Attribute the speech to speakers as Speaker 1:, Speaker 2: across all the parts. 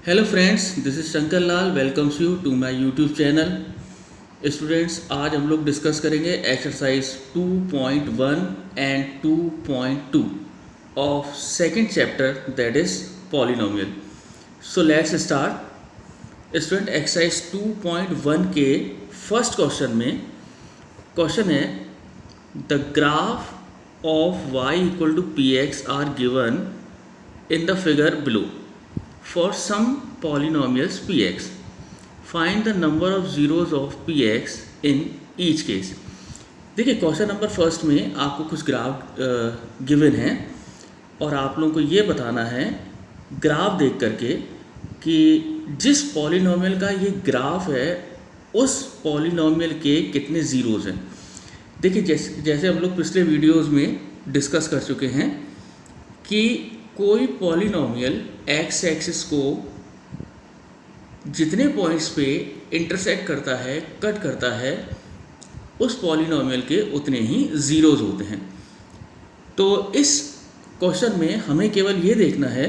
Speaker 1: Hello friends, this is Shankar Lal welcomes you to my YouTube channel. Students, आज हम लोग discuss करेंगे exercise 2.1 and 2.2 of second chapter that is polynomial. So let's start. Student, exercise 2.1 के first question में question है the graph of y equal to p x are given in the figure below for some polynomials px. Find the number of zeros of px in each case. देखिए, question number first में आपको कुछ graph given है और आप लोगों को ये बताना है ग्राफ देख करके कि जिस पॉलिनोमियल का ये ग्राफ है उस पॉलिनोमियल के कितने ज़ीरोज़ हैं। देखिए, जैसे हम लोग पिछले वीडियोस में डिस्कस कर चुके हैं कि कोई पॉलिनोमियल एक्स एक्सिस को जितने पॉइंट्स पे इंटरसेक्ट करता है, कट करता है, उस पॉलिनोमियल के उतने ही ज़ीरोज़ होते हैं। तो इस क्वेश्चन में हमें केवल ये देखना है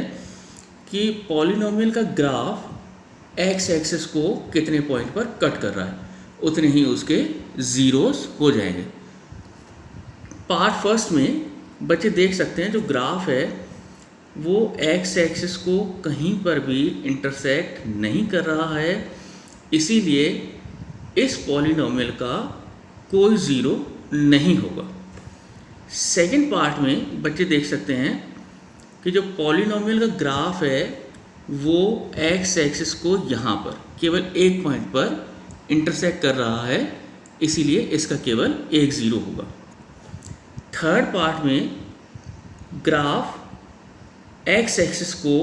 Speaker 1: कि पॉलिनोमियल का ग्राफ एक्स एक्सिस को कितने पॉइंट पर कट कर रहा है, उतने ही उसके ज़ीरोज़ हो जाएंगे। पार्ट फर्स्ट में बच्चे देख सकते हैं जो ग्राफ है वो एक्स एक्सिस को कहीं पर भी इंटरसेक्ट नहीं कर रहा है, इसीलिए इस पॉलिनोमियल का कोई ज़ीरो नहीं होगा। सेकंड पार्ट में बच्चे देख सकते हैं कि जो पॉलिनोमियल का ग्राफ है वो एक्स एक्सिस को यहाँ पर केवल एक पॉइंट पर इंटरसेक्ट कर रहा है, इसीलिए इसका केवल एक ज़ीरो होगा। थर्ड पार्ट में ग्राफ एक्स एक्सिस को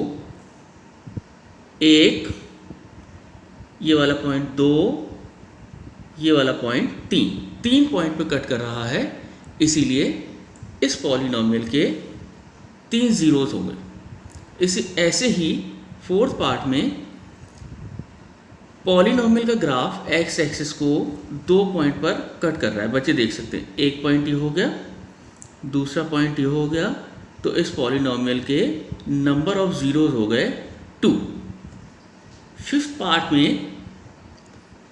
Speaker 1: एक, ये वाला पॉइंट दो, ये वाला पॉइंट तीन पॉइंट पे कट कर रहा है, इसीलिए इस पॉलिनोमियल के तीन ज़ीरोज़ होंगे। ऐसे ही फोर्थ पार्ट में पॉलिनोमियल का ग्राफ एक्स एक्सिस को दो पॉइंट पर कट कर रहा है। बच्चे देख सकते हैं, एक पॉइंट ये हो गया, दूसरा पॉइंट ये हो गया, तो इस पॉलिनोमियल के नंबर ऑफ ज़ीरोज़ हो गए 2। फिफ्थ पार्ट में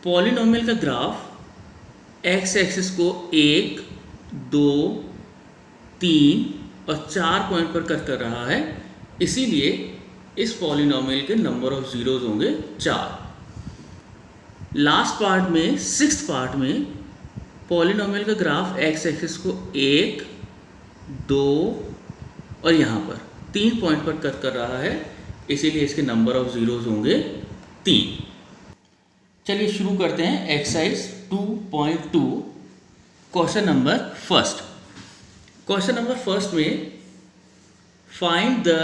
Speaker 1: पॉलिनोमियल का ग्राफ एक्स एक्सिस को 1, 2, 3 और 4 पॉइंट पर कट कर रहा है, इसीलिए इस पॉलिनोमियल के नंबर ऑफ ज़ीरोज़ होंगे 4। लास्ट पार्ट में, सिक्स्थ पार्ट में पॉलिनोमियल का ग्राफ एक्स एक्सिस को 1, 2 और यहाँ पर 3 पॉइंट पर कट कर रहा है, इसीलिए इसके नंबर ऑफ ज़ीरोज़ होंगे 3। चलिए शुरू करते हैं exercise 2.2 question number first. Question number first में find the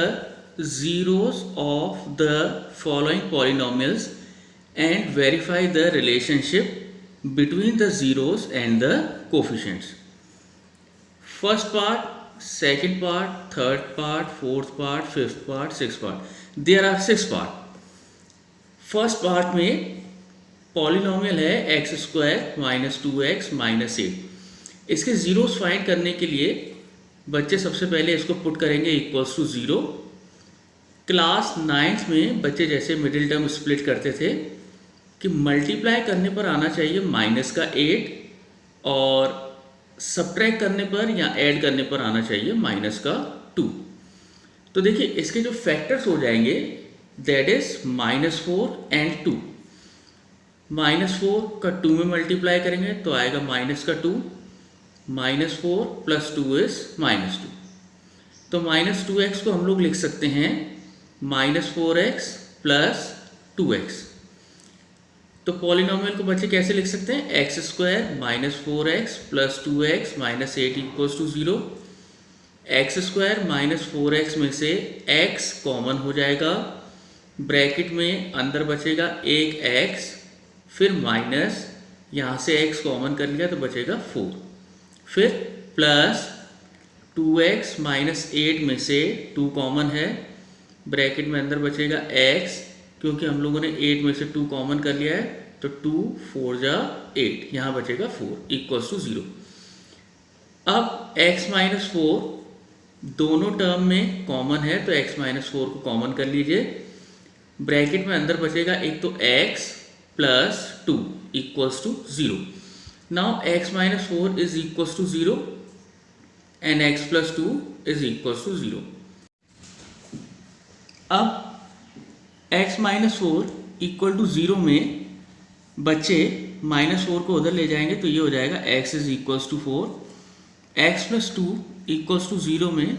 Speaker 1: zeros of the following polynomials and verify the relationship between the zeros and the coefficients. First part, second part, third part, fourth part, fifth part, sixth part. There are 6 part. First part में polynomial है x square minus 2x minus 8। इसके zeros find करने के लिए बच्चे सबसे पहले इसको पुट करेंगे इक्वल्स टू 0। क्लास 9th में बच्चे जैसे मिडिल टर्म स्प्लिट करते थे कि मल्टीप्लाई करने पर आना चाहिए माइनस का 8 और सब्ट्रैक्ट करने पर या ऐड करने पर आना चाहिए माइनस का 2। तो देखिए, इसके जो फैक्टर्स हो जाएंगे दैट इज -4 एंड 2। -4 का 2 में मल्टीप्लाई करेंगे तो आएगा माइनस का 2, -4 प्लस 2 इज -2। तो -2x को हम लोग लिख सकते हैं -4x प्लस 2x। तो पॉलिनोमियल को बच्चे कैसे लिख सकते हैं? X square minus 4x plus 2x minus 8 equals to 0। X square minus 4x में से x कॉमन हो जाएगा, ब्रैकेट में अंदर बचेगा एक x, फिर माइनस, यहाँ से x कॉमन कर लिया तो बचेगा 4, फिर प्लस 2x माइनस 8 में से 2 कॉमन है, ब्रैकेट में अंदर बचेगा x, क्योंकि हम लोगों ने 8 में से 2 कॉमन कर लिया है तो 2 4 जा 8, यहाँ बचेगा 4 इक्वल्स टू 0। अब x माइनस 4 दोनों टर्म में कॉमन है तो x माइनस 4 को कॉमन कर लीजिए। ब्रैकेट में अंदर बचेगा एक तो x plus 2 equals to 0। Now x minus 4 is equals to 0 and x plus 2 is equals to 0। अब x माइनस 4 इक्वल टू 0 में बच्चे -4 को उधर ले जाएंगे तो ये हो जाएगा x is equals to 4। x plus 2 equals to 0 में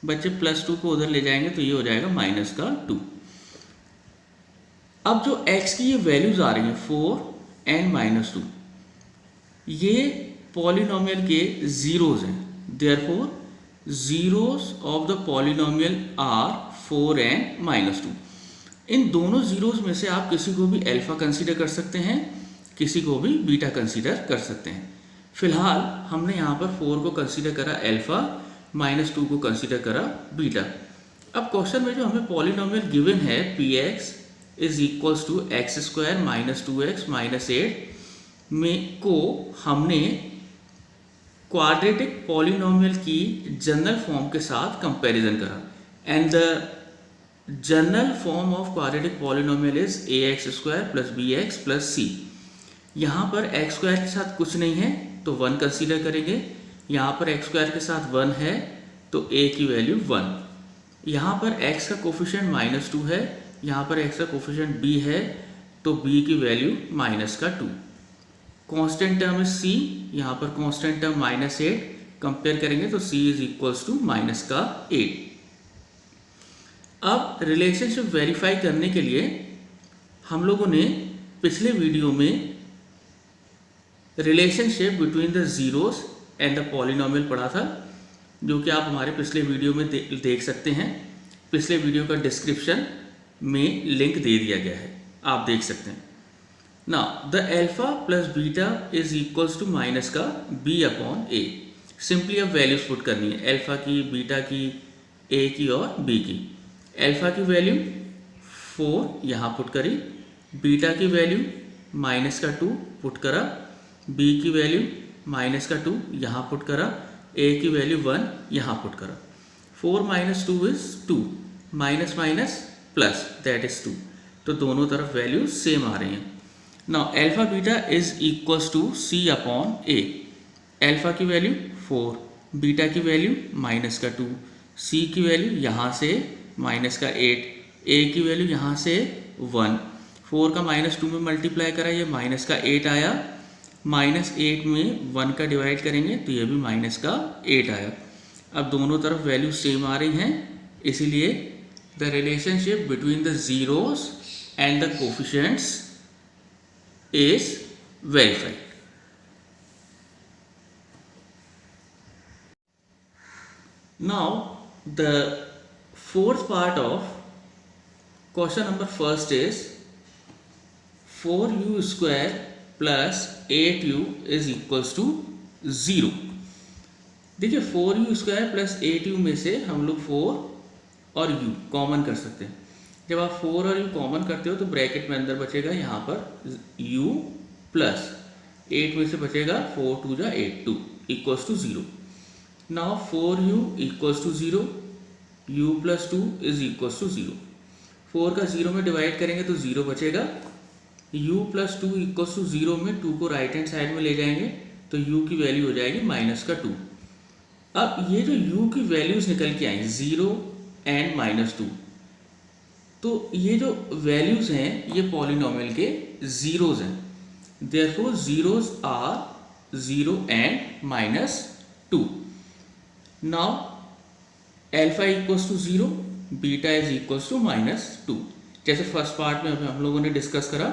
Speaker 1: बच्चे +2 को उधर ले जाएंगे तो ये हो जाएगा -2। अब जो x की ये वैल्यूज आ रही हैं 4 एंड -2, ये पॉलिनोमियल के जीरोज हैं। Therefore zeros of the polynomial are 4 and -2। इन दोनों जीरोज में से आप किसी को भी अल्फा कंसीडर कर सकते हैं, किसी को भी बीटा कंसीडर कर सकते हैं। फिलहाल हमने यहाँ पर 4 को कंसीडर करा अल्फा, -2 को कंसीडर करा बीटा। अब क्वेश्चन में जो हमें पॉलिनोमियल गिवन है px is equals to x² - 2x - 8 में को हमने क्वाड्रेटिक पॉलिनोमियल की जनरल फॉर्म के साथ कंपैरिजन करा and the general form of quadratic polynomial is ax² + bx + c। यहाँ पर x² के साथ कुछ नहीं है तो 1 कंसीडर करेंगे, यहाँ पर x² के साथ 1 है तो a की वैल्यू 1। यहाँ पर x का कोफिशिएंट -2 है, यहाँ पर x का कोफिशिएंट b है तो b की value -2। Constant term is c, यहाँ पर कांस्टेंट टर्म -8, कंपेयर करेंगे तो c इज इक्वल्स टू -8। अब रिलेशनशिप वेरीफाई करने के लिए हम लोगों ने पिछले वीडियो में relationship between the zeros and the polynomial पढ़ा था, जो कि आप हमारे पिछले वीडियो में देख सकते हैं। पिछले वीडियो का डिस्क्रिप्शन में लिंक दे दिया गया है, आप देख सकते हैं। Now the alpha plus beta is equals to minus का b/a। सिंपली अब वैल्यूज पुट करनी है, अल्फा की, बीटा की, a की और b की। अल्फा की वैल्यू 4 यहाँ पुट करी, बीटा की वैल्यू -2 पुट करा, b की वैल्यू -2 यहाँ पुट करा, a की वैल्यू 1 यहाँ पुट करा। 4 - 2 is 2, minus minus plus that is 2, तो दोनों तरफ वैल्यू सेम आ रही हैं। Now alpha beta is equals to c/a। Alpha की वैल्यू 4, बीटा की वैल्यू -2, c की वैल्यू यहाँ से -8, a की वैल्यू यहाँ से 1। 4 का -2 में मल्टीप्लाई करा, ये -8 आया, -8 में 1 का डिवाइड करेंगे तो ये भी -8 आया। अब दोनों तरफ वैल्यू सेम आ रही हैं, इसीलिए the relationship between the zeros and the coefficients is verified. Now the fourth part of question number first is 4u² plus 8u is equals to 0। देखिए 4u² plus 8u में से हम लोग 4 और u कॉमन कर सकते हैं। जब आप 4 और u कॉमन करते हो तो ब्रैकेट में अंदर बचेगा यहाँ पर u प्लस 8 में से बचेगा 4 2 जा 8, 2 equals to 0। Now 4u equals to 0, u plus 2 is equals to 0। 4 का 0 में डिवाइड करेंगे तो 0 बचेगा, u प्लस 2 इक्वल्स टू 0 में 2 को राइट हैंड साइड में ले जाएंगे तो u की वैल्यू हो जाएगी -2। अब ये जो u की वैल्यूज निकल के आई 0 एंड -2, तो ये जो वैल्यूज हैं ये पॉलिनोमियल के जीरोज हैं। Therefore zeros are 0 and -2। Now alpha equals to 0, beta is equals to -2। जैसे फर्स्ट पार्ट में हम लोगों ने डिस्कस करा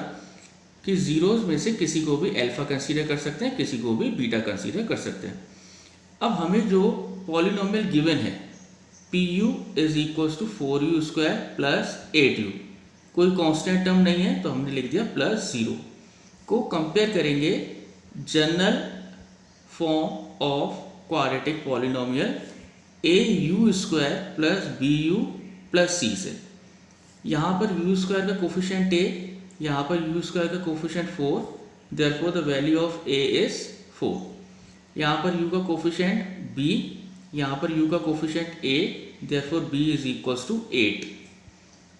Speaker 1: कि जीरोज में से किसी को भी अल्फा कंसीडर कर सकते हैं, किसी को भी बीटा कंसीडर कर सकते हैं। अब हमें जो पॉलिनोमियल गिवन है pu is equals to 4u² plus 8u, कोई कांस्टेंट टर्म नहीं है तो हमने लिख दिया +0 को कंपेयर करेंगे general form of quadratic polynomial au² plus bu plus c से। यहाँ पर u² का कोफिशिएंट a, यहाँ पर u² का coefficient 4, therefore the value of a is 4। यहाँ पर u का कोफिशिएंट b, यहाँ पर u का coefficient a, therefore b is equals to 8।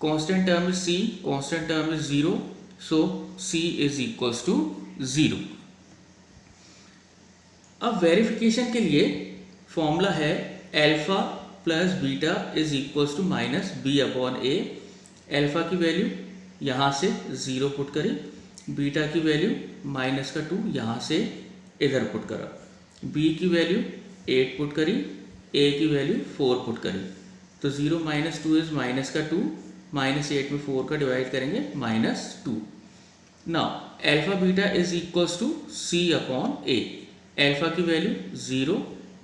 Speaker 1: Constant term is c, constant term is 0, so c is equals to 0। अब verification के लिए formula है alpha plus beta is equals to minus b upon a. Alpha की value यहाँ से 0 put करी, beta की value minus का 2 यहाँ से इधर पुट करा, बी की वैल्यू 8 पुट करी, ए की वैल्यू 4 पुट करी। तो 0 माइनस 2 इज माइनस का 2, माइनस 8 में 4 का डिवाइड करेंगे -2। Now alpha beta is equals to C upon a. Alpha की वैल्यू 0,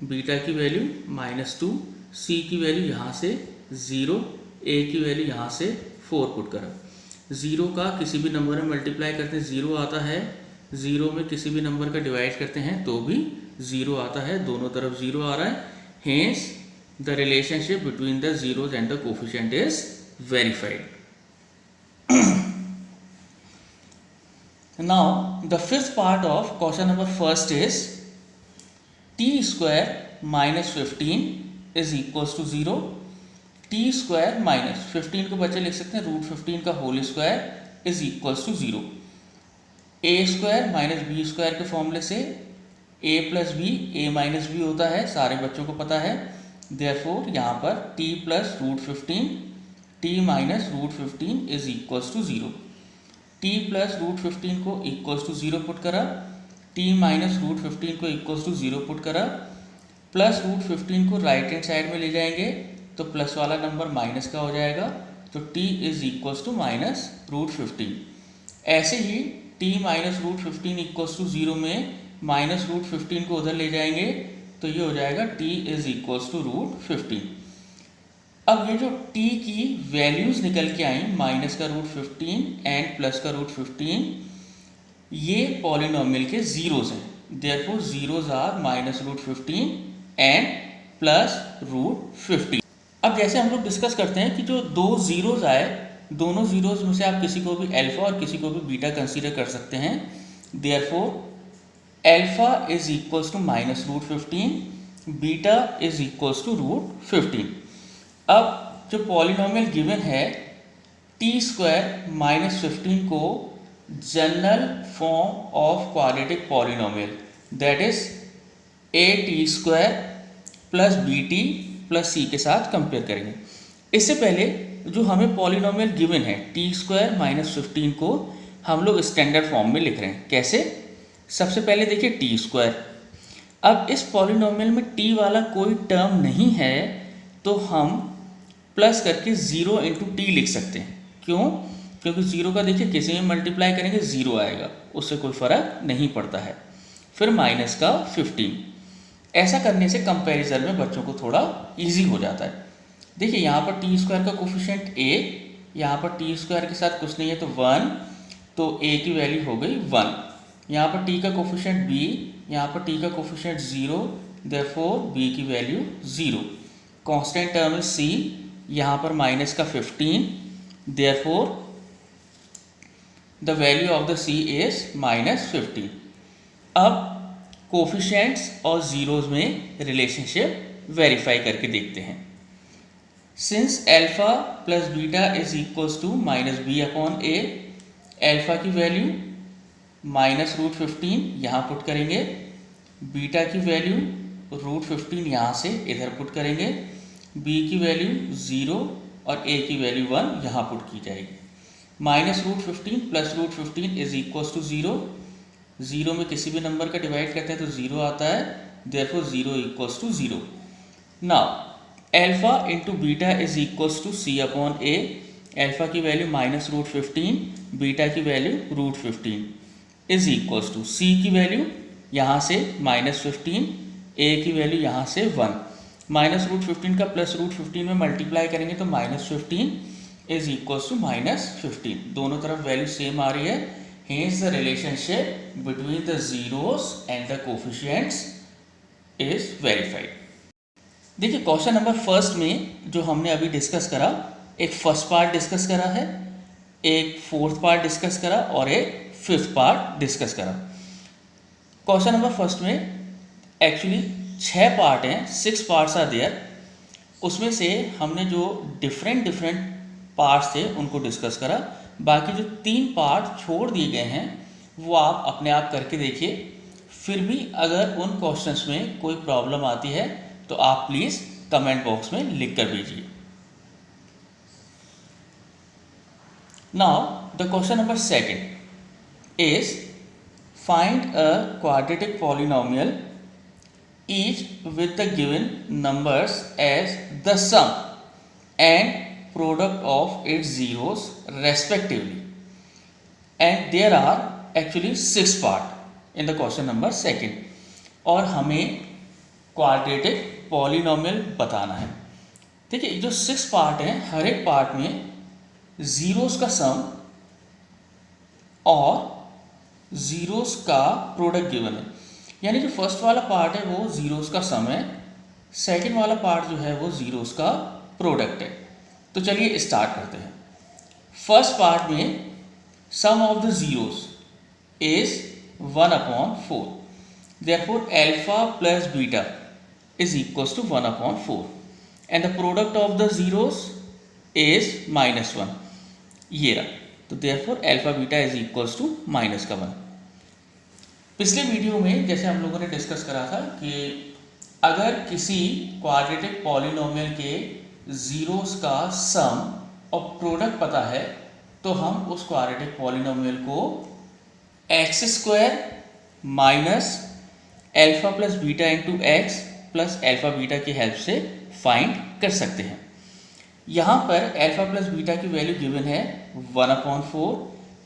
Speaker 1: बीटा की वैल्यू -2, सी की वैल्यू यहाँ से 0, ए की वैल्यू यहाँ से 4 पुट करा। 0 का किसी भी नंबर में मल्टीप्लाई करते हैं 0 आता है, 0 में किसी भी नंबर का डिवाइड करते हैं तो भी 0 आता है, दोनों तरफ 0 आ रहा है। Hence the relationship between the zeros and the coefficient is verified. Now the fifth part of question number first is t square minus 15 is equals to 0। t square minus 15 को बच्चे लिख सकते हैं रूट 15 का whole square is equals to 0। a square minus b square के फॉर्मूले से a plus b a minus b होता है, सारे बच्चों को पता है। देयरफॉर यहाँ पर t plus root 15 t minus root 15 is equals to 0। t plus root 15 को इक्वल्स टू 0 पुट करा, t माइनस रूट 15 को इक्वल्स टू 0 पुट करा, प्लस रूट 15 को राइट हैंड साइड में ले जाएंगे तो प्लस वाला नंबर माइनस का हो जाएगा, तो t is equals to minus root 15। ऐसे ही t minus root 15 equals to 0 में माइनस रूट 15 को उधर ले जाएंगे तो ये हो जाएगा t is equals to root 15। अब ये जो t की वैल्यूज निकल के आई माइनस का रूट 15 एंड प्लस का रूट 15, ये पॉलिनोमियल के जीरोज हैं। Therefore zeros are minus root 15 and plus root 15। अब जैसे हम लोग डिस्कस करते हैं कि जो दो जीरोज आए, दोनों जीरोज में से आप किसी को भी अल्फा और किसी को भी बीटा कंसीडर कर सकते हैं। Therefore alpha is equals to minus root 15, beta is equals to root 15। अब जो पॉलिनोमियल गिवन है टी स्क्वायर माइनस 15 को general form of quadratic polynomial that is a t square plus b t plus c के साथ compare करेंगे। इससे पहले जो हमें पॉलिनोमियल गिवन है टी स्क्वायर माइनस 15 को हम लोग स्टैंडर्ड फॉर्म में लिख रहे हैं। कैसे? सबसे पहले देखिए टी स्क्वायर। अब इस पॉलिनोमियल में टी वाला कोई टर्म नहीं है तो हम प्लस करके 0 इंटू टी लिख सकते हैं। क्यों? क्योंकि 0 का देखिए किसी में मल्टीप्लाई करेंगे 0 आएगा, उससे कोई फर्क नहीं पड़ता है। फिर माइनस का 15। ऐसा करने से कंपैरिजन में बच्चों को थोड़ा इजी हो जाता है। देखिए यहाँ पर टी स्क्वायर का कोफिशिएंट a, यहाँ पर टी स्क्वायर के साथ कुछ नहीं है तो 1, तो a की वैल्यू हो गई 1। यहाँ पर t का कोफिशिएंट b, यहाँ पर t का कोफिशिएंट 0, देयरफॉर b की value 0। Constant term is c, यहाँ पर माइनस का 15, therefore the value of the c is -15। अब कोफिशिएंट्स और जीरोज में रिलेशनशिप वेरीफाई करके देखते हैं। Since alpha plus beta is equals to minus b upon a, alpha की वैल्यू माइनस रूट 15 यहाँ पुट करेंगे, बीटा की वैल्यू रूट 15 यहाँ से इधर पुट करेंगे, b की वैल्यू 0 और a की वैल्यू 1 यहाँ पुट की जाएगी। Minus root 15 plus root 15 is equals to 0। 0 में किसी भी नंबर का डिवाइड करते हैं तो 0 आता है, therefore 0 equals to 0। Now alpha into beta is equals to c upon a। Alpha की वैल्यू माइनस रूट 15, बीटा की value root 15 is equals to c की वैल्यू यहाँ से माइनस 15, a की वैल्यू यहाँ से 1। माइनस रूट 15 का प्लस रूट 15 में मल्टीप्लाई करेंगे तो -15 इज इक्वल्स टू -15। दोनों तरफ वैल्यू सेम आ रही है। Hence the relationship between the zeros and the coefficients is verified. देखिए क्वेश्चन नंबर फर्स्ट में जो हमने अभी डिस्कस करा, एक फर्स्ट पार्ट डिस्कस करा है, एक फोर्थ पार्ट डिस्कस करा और एक फिफ्थ पार्ट डिस्कस करा। क्वेश्चन नंबर फर्स्ट में एक्चुअली 6 पार्ट हैं, 6 पार्ट्स आर देयर। उसमें से हमने जो डिफरेंट पार्ट्स थे उनको डिस्कस करा। बाकी जो 3 पार्ट छोड़ दिए गए हैं वो आप अपने आप करके देखिए। फिर भी अगर उन क्वेश्चंस में कोई प्रॉब्लम आती है तो आप प्लीज़ कमेंट बॉक्स में लिख कर भेजिए। Now the question number 2 is find a quadratic polynomial each with the given numbers as the sum and product of its zeros respectively, and there are actually 6 part in the question number 2 और हमें quadratic polynomial बताना है। देखिए जो 6 part हैं, हर एक part में zeros का सम और जीरोस का प्रोडक्ट गिवन है। यानी जो फर्स्ट वाला पार्ट है वो जीरोस का सम है, सेकंड वाला पार्ट जो है वो जीरोस का प्रोडक्ट है। तो चलिए स्टार्ट करते हैं। फर्स्ट पार्ट में sum of the zeros is 1/4, therefore alpha plus beta is equals to 1/4 and the product of the zeros is -1। ये रहा, तो therefore alpha beta is equals to -1। पिछले वीडियो में जैसे हम लोगों ने डिस्कस करा था कि अगर किसी क्वाड्रेटिक पॉलिनोमियल के जीरोस का सम और प्रोडक्ट पता है तो हम उस क्वाड्रेटिक पॉलिनोमियल को x² minus alpha plus beta into x plus alpha beta की हेल्प से फाइंड कर सकते हैं। यहाँ पर अल्फा प्लस बीटा की वैल्यू गिवन है 1/4,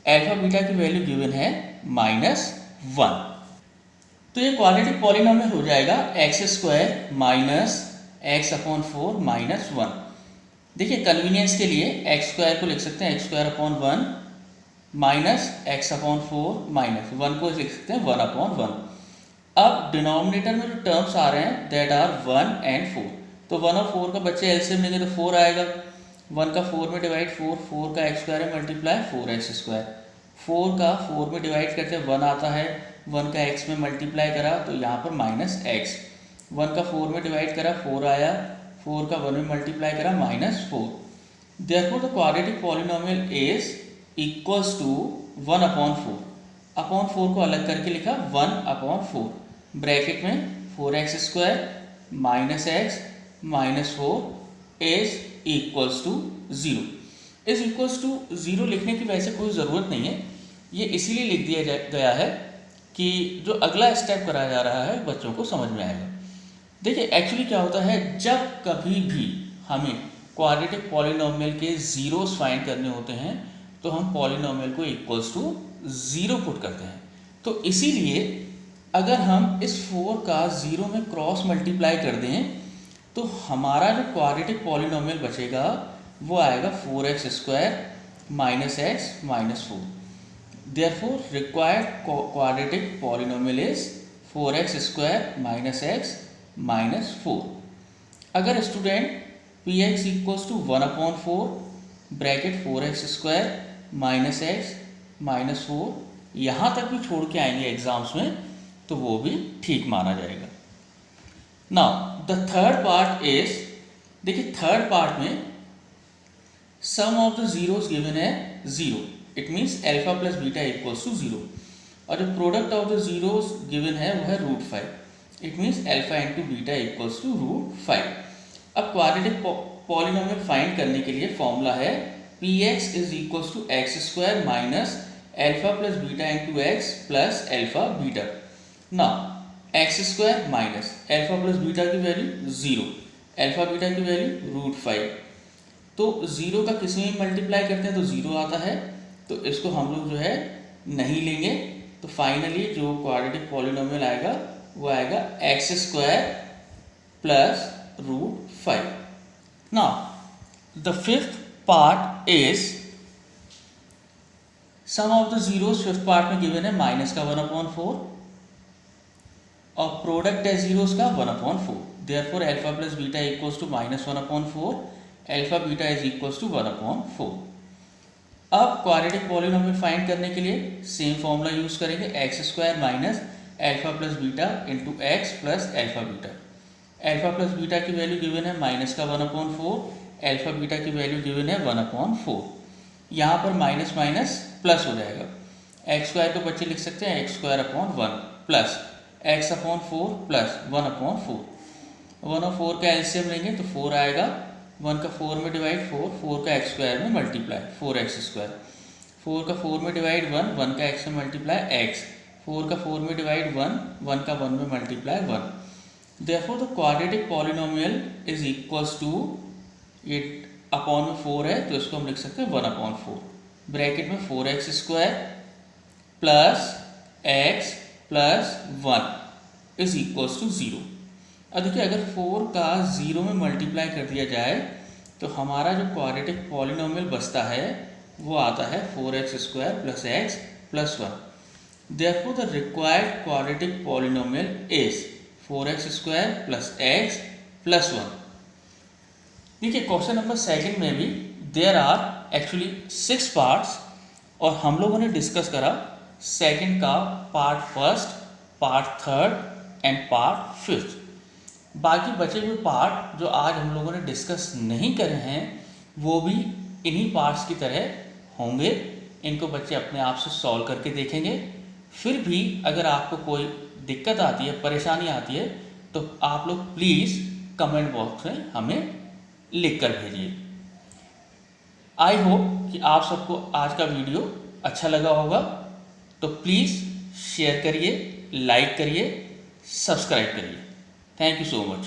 Speaker 1: अल्फा बीटा की वैल्यू गिवन है -1। तो ये क्वाड्रेटिक पॉलिनोमियल हो जाएगा x² माइनस x/4 -1। देखिए कन्वीनियंस के लिए x² को लिख सकते हैं x²/1 माइनस x/4 -1 को लिख सकते हैं 1/1। अब डिनोमिनेटर में जो टर्म्स आ रहे हैं दैट आर 1 एंड 4, तो 1 और 4 का बच्चे एलसीएम लेंगे तो 4 आएगा। 1 का 4 में डिवाइड 4 का x² है मल्टीप्लाई 4x², 4 का 4 में डिवाइड करते हैं 1 आता है, 1 का x में मल्टीप्लाई करा तो यहाँ पर -x, 1 का 4 में डिवाइड करा 4 आया, 4 का 1 में मल्टीप्लाई करा -4। Therefore the quadratic polynomial is equals to 1/4। Upon 4 को अलग करके लिखा 1/4, ब्रैकेट में 4x² minus x minus 4 is equals to 0। Is equals to 0 लिखने की वैसे कोई ज़रूरत नहीं है, ये इसीलिए लिख दिया गया है कि जो अगला स्टेप कराया जा रहा है बच्चों को समझ में आएगा। देखिए एक्चुअली क्या होता है, जब कभी भी हमें क्वाड्रेटिक पॉलिनोमियल के जीरोस फाइंड करने होते हैं तो हम पॉलिनोमियल को इक्वल्स टू 0 पुट करते हैं। तो इसीलिए अगर हम इस 4 का 0 में क्रॉस मल्टीप्लाई कर दें तो हमारा जो क्वाड्रेटिक पॉलिनोमियल बचेगा वो आएगा 4x² minus x minus 4। Therefore required quadratic polynomial is 4x² minus x minus 4। अगर student px equals to 1/4 bracket 4x² minus x minus 4 यहाँ तक भी छोड़ के आएंगे एग्जाम्स में तो वो भी ठीक माना जाएगा। Now the third part is, देखिए थर्ड पार्ट में sum of the zeros given है 0, it means alpha plus beta equals to 0, और जो product of the zeros given है वो है √5, it means alpha into beta equals to √5। अब quadratic polynomial find करने के लिए फॉर्मूला है px is equals to x² minus alpha plus beta into x plus alpha beta. ना x² minus alpha plus beta की वैल्यू 0, अल्फा बीटा की value √5, तो 0 का किसी में मल्टीप्लाई करते हैं तो 0 आता है, तो इसको हम लोग जो है नहीं लेंगे। तो फाइनली जो क्वाड्रेटिक पॉलिनोमियल आएगा वो आएगा x² plus √5। Now the fifth part is sum of the zeros, fifth part में गिवन है माइनस का 1/4 और प्रोडक्ट है जीरोस का 1/4। Therefore alpha plus beta equals to -1/4, alpha beta is equals to 1/4। अब क्वाड्रेटिक पॉलिनोमियल फाइंड करने के लिए सेम फॉर्मूला यूज करेंगे, x² minus alpha plus beta into x plus alpha beta. Alpha plus beta की value given है minus का 1/4, alpha beta की value given है 1/4। यहाँ पर माइनस माइनस प्लस हो जाएगा। एक्स स्क्वायर को बच्चे लिख सकते हैं x² प्लस x/4 प्लस 1/4। 1/4 का एलसीएम लेंगे तो 4 आएगा। 1 का 4 में डिवाइड 4 का x स्क्वायर में मल्टीप्लाई 4x²। 4 का 4 में डिवाइड 1 का x में मल्टीप्लाई x। 4 का 4 में डिवाइड 1 का 1 में multiply 1। Therefore the quadratic polynomial is equals to, ये अपॉन में 4 है तो इसको हम लिख सकते हैं 1/4। ब्रैकेट में 4x² plus x plus 1 is equals to 0। अब देखिए अगर 4 का 0 में मल्टीप्लाई कर दिया जाए तो हमारा जो क्वाड्रेटिक पॉलिनोमियल बचता है वो आता है 4x² plus x plus 1। Therefore the required quadratic polynomial is 4x² plus x plus 1। देखिए क्वेश्चन नंबर 2 में भी देयर आर एक्चुअली 6 पार्ट्स और हम लोगों ने डिस्कस करा सेकंड का part first, part third and part fifth. बाकी बचे हुए पार्ट जो आज हम लोगों ने डिस्कस नहीं करे हैं वो भी इन्हीं पार्ट्स की तरह होंगे। इनको बच्चे अपने आप से सॉल्व करके देखेंगे। फिर भी अगर आपको कोई दिक्कत आती है, परेशानी आती है तो आप लोग प्लीज़ कमेंट बॉक्स में हमें लिख कर भेजिए। आई होप कि आप सबको आज का वीडियो अच्छा लगा होगा, तो प्लीज़ शेयर करिए, लाइक करिए, सब्सक्राइब करिए। Thank you so much.